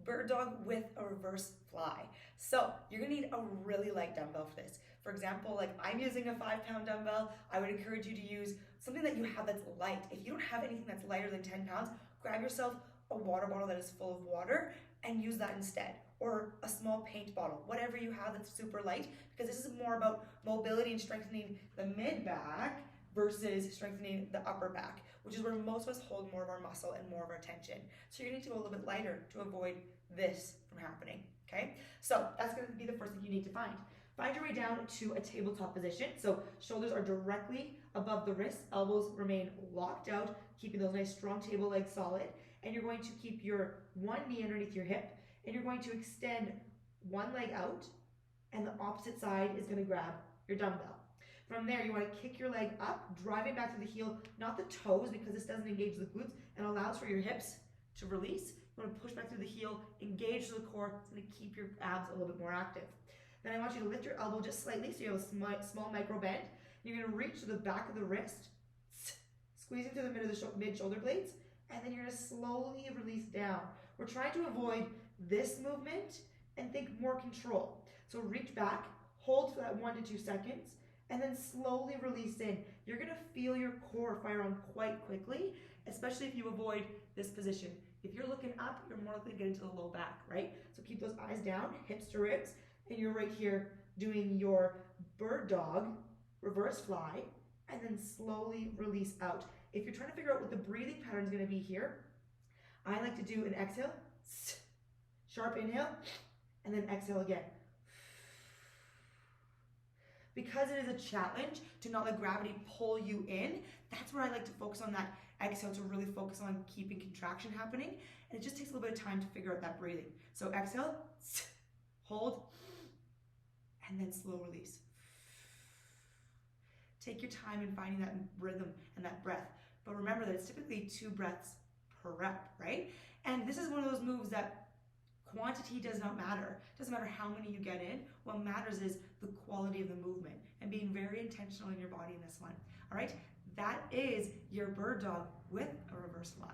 bird dog with a reverse fly. So you're gonna need a really light dumbbell for this. For example, like I'm using a 5-pound dumbbell. I would encourage you to use something that you have that's light. If you don't have anything that's lighter than 10 pounds, grab yourself a water bottle that is full of water and use that instead. Or a small paint bottle, whatever you have that's super light, because this is more about mobility and strengthening the mid back versus strengthening the upper back, which is where most of us hold more of our muscle and more of our tension. So you're gonna need to go a little bit lighter to avoid this from happening, okay? So that's gonna be the first thing you need to find. Find your way down to a tabletop position. So shoulders are directly above the wrists, elbows remain locked out, keeping those nice strong table legs solid. And you're going to keep your one knee underneath your hip, and you're going to extend one leg out, and the opposite side is gonna grab your dumbbell. From there, you want to kick your leg up, driving back to the heel, not the toes, because this doesn't engage the glutes and allows for your hips to release. You want to push back through the heel, engage the core. It's going to keep your abs a little bit more active. Then I want you to lift your elbow just slightly so you have a small micro bend. You're going to reach to the back of the wrist, squeezing through the mid of the mid shoulder blades, and then you're going to slowly release down. We're trying to avoid this movement and think more control. So reach back, hold for that 1 to 2 seconds, and then slowly release in. You're gonna feel your core fire on quite quickly, especially if you avoid this position. If you're looking up, you're more likely to get into the low back, right? So keep those eyes down, hips to ribs, and you're right here doing your bird dog, reverse fly, and then slowly release out. If you're trying to figure out what the breathing pattern is gonna be here, I like to do an exhale, sharp inhale, and then exhale again. Because it is a challenge to not let gravity pull you in, that's where I like to focus on that exhale, to really focus on keeping contraction happening. And it just takes a little bit of time to figure out that breathing. So exhale, hold, and then slow release. Take your time in finding that rhythm and that breath. But remember that it's typically 2 breaths per rep, right? And this is one of those moves that quantity does not matter. It doesn't matter how many you get in. What matters is the quality of the movement and being very intentional in your body in this one. All right, that is your bird dog with a reverse fly.